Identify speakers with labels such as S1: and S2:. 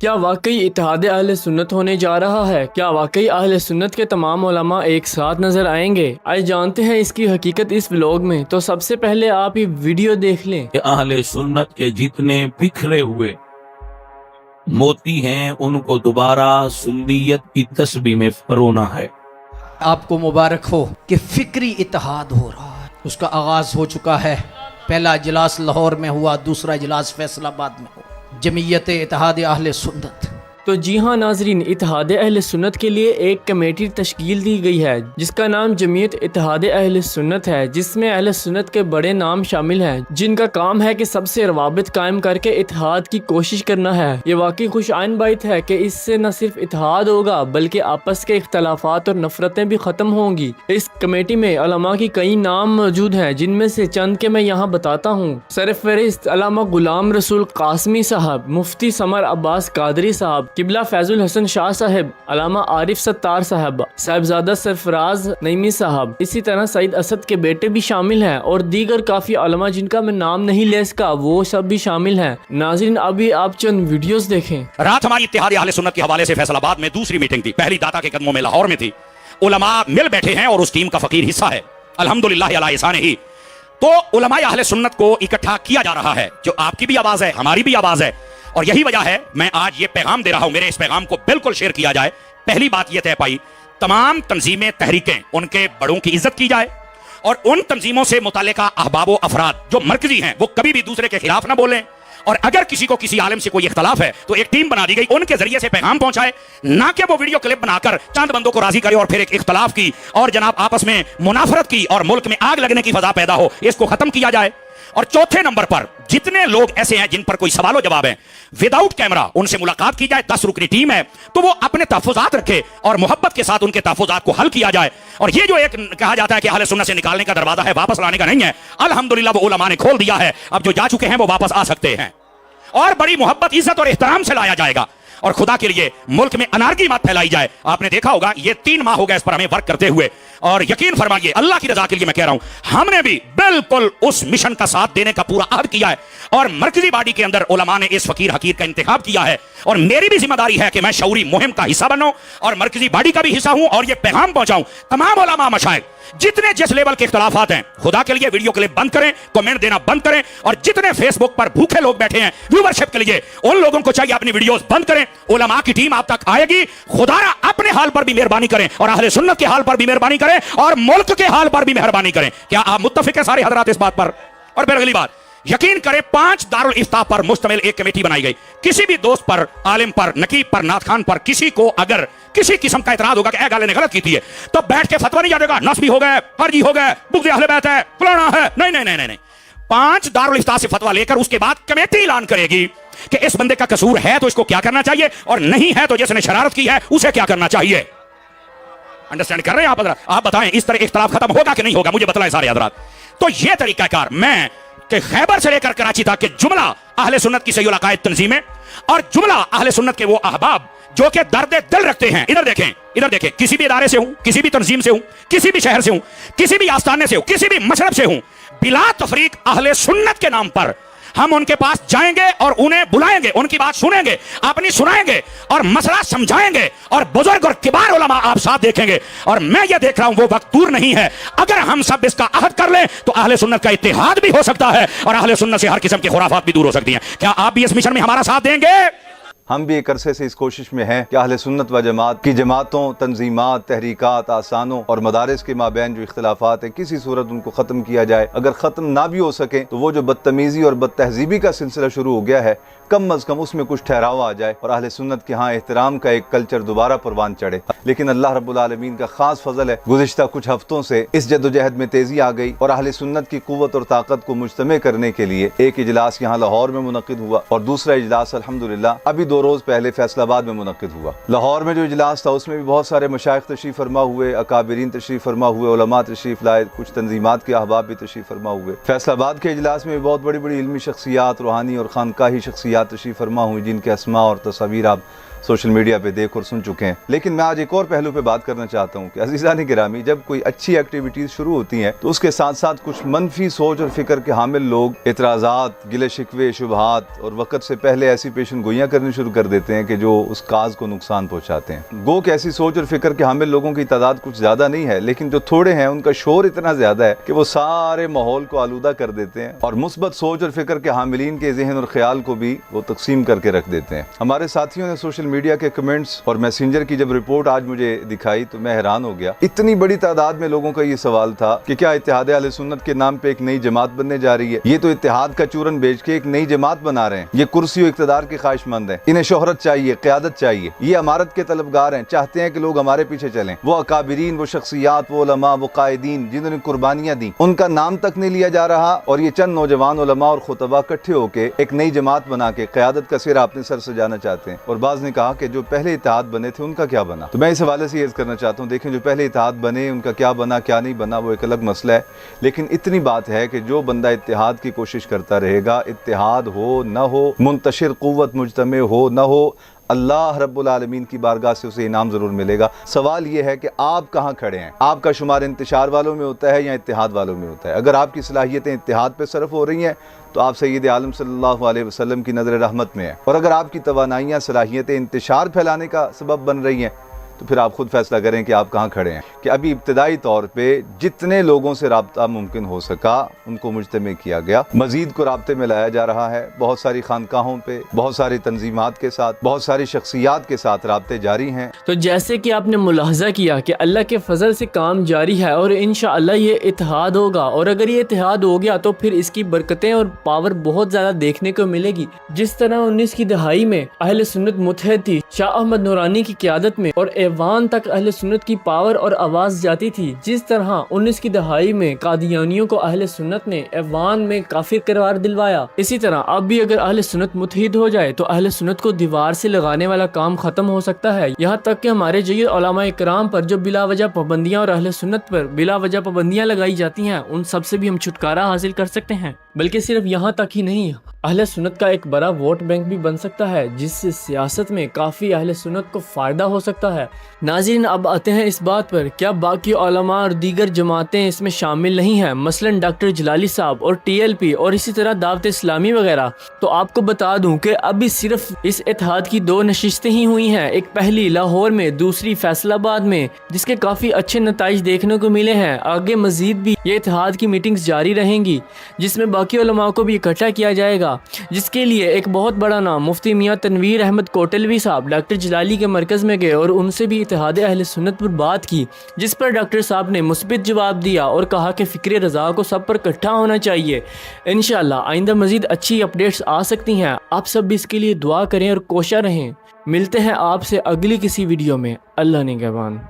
S1: क्या वाकई इत्तेहाद अहले सुन्नत होने जा रहा है? क्या वाकई अहले सुन्नत के तमाम उलमा एक साथ नजर आएंगे? आज जानते हैं इसकी हकीकत इस व्लॉग में। तो सबसे पहले आप ये वीडियो देख लें।
S2: अहले सुन्नत के जितने बिखरे हुए मोती हैं उनको दोबारा सुन्नियत की तस्बीह में फरोना है।
S3: आपको मुबारक हो कि फिक्री इत्तेहाद हो रहा है, उसका आगाज हो चुका है। पहला इजलास लाहौर में हुआ, दूसरा इजलास फैसलाबाद में हुआ। जमीयत इत्तेहाद अहले सुन्नत।
S1: तो जी हाँ नाजरीन, इत्तेहाद अहले सुन्नत के लिए एक कमेटी तश्कील दी गई है जिसका नाम जमीयत इत्तेहाद अहले सुन्नत है, जिसमें अहले सुन्नत के बड़े नाम शामिल हैं जिनका काम है कि सबसे रवाबित कायम करके इत्तेहाद की कोशिश करना है। ये वाकई खुश आइन बात है कि इससे न सिर्फ इत्तेहाद होगा बल्कि आपस के इख्तलाफात और नफरतें भी खत्म होंगी। इस कमेटी में उलमा की कई नाम मौजूद हैं, जिनमें से चंद के मैं यहाँ बताता हूँ। सरफहरिस्त अल्लामा गुलाम रसूल कासमी साहब, मुफ्ती समर अब्बास कादरी साहब, किबला फैजुल हसन शाह साहब, अलामा आरिफ सत्तार साहब, साहिबजादा सरफराज नईमी साहब, इसी तरह सईद असद के बेटे भी शामिल हैं और दीगर काफी उलमा जिनका मैं नाम नहीं ले सका वो सब भी शामिल हैं। नाज़रीन अभी आप चंद वीडियोस देखें।
S4: रात हमारी इत्तेहाद अहले सुन्नत के हवाले से फैसलाबाद में दूसरी मीटिंग थी। पहली दाता के कदमों में लाहौर में थी। उलमा मिल बैठे हैं और उस टीम का फकीर हिस्सा है अल्हम्दुलिल्लाह अला इहसानिही। तो उलमा अहले सुन्नत को इकट्ठा किया जा रहा है, जो आपकी भी आवाज है हमारी भी आवाज है, और यही वजह है मैं आज ये पैगाम दे रहा हूं। मेरे इस पैगाम को बिल्कुल शेयर किया जाए। पहली बात यह तय पाई, तमाम तंजीमें तहरीकें उनके बड़ों की इज्जत की जाए और उन तंजीमों से मुतालिका अहबाब अफराद जो मरकजी हैं वो कभी भी दूसरे के खिलाफ ना बोलें, और अगर किसी को किसी आलिम से कोई इख्तलाफ है तो एक टीम बना दी गई, उनके जरिए से पैगाम पहुंचाए, ना कि वो वीडियो क्लिप बनाकर चंद बंदों को राजी करे और फिर एक इख्तलाफ की और जनाब आपस में मुनाफरत की और मुल्क में आग लगने की फजा पैदा हो। इसको खत्म किया जाए। और चौथे नंबर पर जितने लोग ऐसे हैं जिन पर कोई सवाल जवाब है, विदाउट कैमरा उनसे मुलाकात की जाए। 10 रुकनी टीम है तो वो अपने तहफुजात रखे और मोहब्बत के साथ उनके तहफुजात को हल किया जाए। और ये जो एक कहा जाता है कि अहले सुन्नत से निकालने का दरवाजा है, वापस लाने का नहीं है, अल्हम्दुलिल्लाह वो उलमा ने खोल दिया है। अब जो जा चुके हैं वो वापस आ सकते हैं और बड़ी मोहब्बत इज्जत और एहतराम से लाया जाएगा। और खुदा के लिए मुल्क में अनारकी मत फैलाई जाए। आपने देखा होगा ये 3 माह हो गए इस पर हमें वर्क करते हुए, और यकीन फरमाइए अल्लाह की रजा के लिए मैं कह रहा हूं, हमने भी बिल्कुल उस मिशन का साथ देने का पूरा अहद किया है और मरकजी बॉडी के अंदर उलमा ने इस फकीर हकीर का इंतखाब किया है। और मेरी भी जिम्मेदारी है कि मैं शऊरी मुहिम का हिस्सा बनूं और मरकजी बॉडी का भी हिस्सा हूं और ये पैगाम पहुंचाऊं तमाम उलमा मशाइख जितने जिस लेवल के इख्तलाफात हैं, खुदा के लिए वीडियो क्लिप बंद करें, कमेंट देना बंद करें, और जितने फेसबुक पर भूखे लोग बैठे हैं व्यूवरशिप के लिए, उन लोगों को चाहिए अपनी वीडियोस बंद करें। उलमा की टीम आप तक आएगी। खुदारा अपने हाल पर भी मेहरबानी करें और अहले सुन्नत के हाल पर भी मेहरबानी करें और मुल्क के हाल पर भी मेहरबानी करें। क्या आप मुत्तफिक हैं सारे हजरात इस बात पर? और फिर अगली बात, यकीन करें 5 दारुल इफ्ताह पर मुश्तमिल एक कमेटी बनाई गई। किसी भी दोस्त पर, आलिम पर, नकीब पर, नाथ खान पर किसी को अगर किसी किस्म का इतराज होगा कि गाले ने गलत की थी तो बैठ के फतवा नहीं जाएगा, नस्बी हो गए, फर्जी हो गए, बुग़्ज़ अहले बैत है, फलाना है। नहीं नहीं नहीं नहीं, 5 दारुल इफ्ताह से फतवा लेकर उसके बाद कमेटी ऐलान करेगी कि इस बंदे का कसूर है तो इसको क्या करना चाहिए और नहीं है तो जिसने शरारत की है उसे क्या करना चाहिए। अंडरस्टैंड कर रहे हैं आप? आप बताएं इस तरह इख्तलाफ खत्म होगा कि नहीं होगा, मुझे बतलाएं सारे हजरात। तो यह तरीकाकार मैं कि खैबर से लेकर कराची तक के जुमला अहले सुन्नत की सहीहुल अकायद तंजीमें और जुमला अहले सुन्नत के वो अहबाब जो कि दर्द दिल रखते हैं। इधर देखें, किसी भी इदारे से हूं, किसी भी तंजीम से हूं, किसी भी शहर से हूं, किसी भी आस्थाने से हूं, किसी भी मशरब से हूं, बिला तफरीक अहले सुन्नत के नाम पर हम उनके पास जाएंगे और उन्हें बुलाएंगे, उनकी बात सुनेंगे, अपनी सुनाएंगे और मसला समझाएंगे और बुजुर्ग और किबार उलमा आप साथ देखेंगे। और मैं ये देख रहा हूं वो वक्त दूर नहीं है, अगर हम सब इसका अहद कर लें तो अहले सुन्नत का इत्तेहाद भी हो सकता है और अहले सुन्नत से हर किस्म की खुराफात भी दूर हो सकती हैं। क्या आप भी इस मिशन में हमारा साथ देंगे?
S5: हम भी एक अरसे से इस कोशिश में हैं कि अहले सुन्नत व जमात की जमातों, तंजीमात, तहरीकात, आसानों और मदारिस के माबैन जो इख्तलाफात हैं किसी सूरत उनको ख़त्म किया जाए। अगर ख़त्म ना भी हो सके तो वो जो बदतमीज़ी और बदतहजीबी का सिलसिला शुरू हो गया है कम अज़ कम उसमें कुछ ठहराव आ जाए और अहले सुन्नत के यहाँ एहतराम का एक कल्चर दोबारा परवान चढ़े। लेकिन अल्लाह रब्बुल आलमीन का खास फजल है, गुज़िश्ता कुछ हफ्तों से इस जद्दोजहद में तेज़ी आ गई और अहले सुन्नत की क़ुव्वत और ताकत को मुजतमे करने के लिए एक इजलास यहाँ लाहौर में मुनक़िद हुआ और दूसरा इजलास अल्हम्दुलिल्लाह अभी 2 रोज़ पहले फैसलाबाद में मुनक़िद हुआ। लाहौर में जो इजलास था उसमें भी बहुत सारे मशाइख तशरीफ़ फरमा हुए, अकाबिरीन तशरीफ़ फरमा हुए, उलमा तशरीफ़ लाए, कुछ तंजीमात के अहबाब भी तशरीफ़ फरमा हुए। फैसलाबाद के इजलास में भी बहुत बड़ी बड़ी इल्मी शख्सियात, रूहानी और खानकाही शख्सियात तशरीफ़ फरमा हुई जिनके अस्मा और तस्वीर आप सोशल मीडिया पे देख और सुन चुके हैं। लेकिन मैं आज एक और पहलू पे बात करना चाहता हूँ कि अज़ीज़ान गिरामी, जब कोई अच्छी एक्टिविटीज शुरू होती हैं तो उसके साथ साथ कुछ मनफी सोच और फिक्र के हामिल लोग इतराज़ात, गिले शिकवे, शुबहात और वक़्त से पहले ऐसी पेशन गोइयाँ करनी शुरू कर देते हैं कि जो उस काज को नुकसान पहुँचाते हैं। गो कि ऐसी सोच और फिक्र के हामिल लोगों की तादाद कुछ ज़्यादा नहीं है, लेकिन जो थोड़े हैं उनका शोर इतना ज़्यादा है कि वो सारे माहौल को आलूदा कर देते हैं और मुस्बत सोच और फिक्र के हामिलीन के जहन और ख्याल को भी वो तकसीम करके रख देते हैं। हमारे साथियों ने सोशल मीडिया के कमेंट्स और मैसेंजर की जब रिपोर्ट आज मुझे दिखाई तो मैं हैरान हो गया। इतनी बड़ी तादाद में लोगों का ये सवाल था कि क्या इत्तेहाद अहले सुन्नत के नाम पे एक नई जमात बनने जा रही है? ये तो इत्तेहाद का चूरन बेच के एक नई जमात बना रहे हैं। ये कुर्सी और इक़्तिदार के ख्वाहिशमंद हैं, इन्हें शोहरत चाहिए, क़यादत चाहिए, ये अमारत के तलबगार हैं, चाहते हैं कि लोग हमारे पीछे चलें। वो अकाबिरीन, वो शख्सियात, वो उलमा, वो कायदीन जिन्होंने कुर्बानियां दी, उनका नाम तक नहीं लिया जा रहा और ये चंद नौजवान उलमा और खुतबा इकट्ठे होकर एक नई जमात बना के क़यादत का सिर अपने सर सजाना चाहते हैं। और बाज़ ने कहा कि जो पहले इत्तेहाद बने थे उनका क्या बना? तो मैं इस हवाले से ये करना चाहता हूँ, देखें जो पहले इत्तेहाद बने उनका क्या बना, क्या नहीं बना, वो एक अलग मसला है। लेकिन इतनी बात है कि जो बंदा इत्तेहाद की कोशिश करता रहेगा, इत्तेहाद हो न हो, मुंतशिर क़ुव्वत मुजतमे हो न हो, अल्लाह रब्बुल आलमीन की बारगाह से उसे इनाम ज़रूर मिलेगा। सवाल यह है कि आप कहाँ खड़े हैं? आपका शुमार इंतशार वालों में होता है या इत्तेहाद वालों में होता है? अगर आपकी सलाहियतें इत्तेहाद पे सरफ हो रही हैं तो आप सैयद आलम सल्लल्लाहु अलैहि वसल्लम की नज़र रहमत में है, और अगर आपकी तवानाइयाँ, सलाहियतें इंतशार फैलाने का सबब बन रही हैं तो फिर आप खुद फैसला करें कि आप कहाँ खड़े हैं। कि अभी इब्तदाई तौर पे जितने लोगों से राब्ता मुमकिन हो सका उनको मुज्तमे किया गया, मजीद को राब्ते में लाया जा रहा है। बहुत सारी खानकाहों पे, बहुत सारी तंजीमात के साथ, बहुत सारी शख्सियात के साथ राब्ते जारी हैं।
S1: तो जैसे कि आपने मुलाहजा किया कि अल्लाह के फजल से काम जारी है और इंशाअल्लाह ये इत्तेहाद होगा, और अगर ये इत्तेहाद हो गया तो फिर इसकी बरकतें और पावर बहुत ज़्यादा देखने को मिलेगी। जिस तरह 19 की दहाई में अहले सुन्नत मुत्तहिद थी शाह अहमद नूरानी की क़यादत में और ऐवान तक अहले सुन्नत की पावर और आवाज़ जाती थी, जिस तरह 19 की दहाई में कादियानियों को अहले सुन्नत ने ऐवान में काफिर करार दिलवाया, इसी तरह अब भी अगर अहले सुन्नत मुत्तहिद हो जाए तो अहले सुन्नत को दीवार से लगाने वाला काम खत्म हो सकता है। यहाँ तक कि हमारे जय्यद उलमा इकराम पर जो बिला वजह पाबंदियाँ और अहले सुन्नत पर बिला वजह पाबंदियाँ लगाई जाती हैं, उन सब से भी हम छुटकारा हासिल कर सकते हैं। बल्कि सिर्फ यहाँ तक ही नहीं, अहले सुन्नत का एक बड़ा वोट बैंक भी बन सकता है, जिससे सियासत में काफ़ी अहले सुन्नत को फ़ायदा हो सकता है। नाज़रीन, अब आते हैं इस बात पर, क्या बाकी उलमा और दीगर जमातें इसमें शामिल नहीं हैं, मसलन डॉक्टर जलाली साहब और TLP और इसी तरह दावत इस्लामी वगैरह? तो आपको बता दूं कि अभी सिर्फ इस इत्तेहाद की 2 नशिस्तें ही हुई हैं, एक पहली लाहौर में, दूसरी फैसलाबाद में, जिसके काफ़ी अच्छे नताइज देखने को मिले हैं। आगे मजीद भी ये इत्तेहाद की मीटिंग्स जारी रहेंगी, जिसमें बाकी उलमा को भी इकट्ठा किया जाएगा, जिसके लिए एक बहुत बड़ा नाम मुफ्ती मियां तनवीर अहमद कोटलवी साहब डॉक्टर जलाली के मरकज़ में गए और उनसे भी इत्तेहाद अहले सुन्नत पर बात की, जिस पर डॉक्टर साहब ने मुस्बित जवाब दिया और कहा कि फ़िक्र रज़ा को सब पर इकट्ठा होना चाहिए। इंशाअल्लाह आइंदा मज़ीद अच्छी अपडेट्स आ सकती हैं। आप सब भी इसके लिए दुआ करें और कोशा रहें। मिलते हैं आपसे अगली किसी वीडियो में। अल्लाह निगहबान।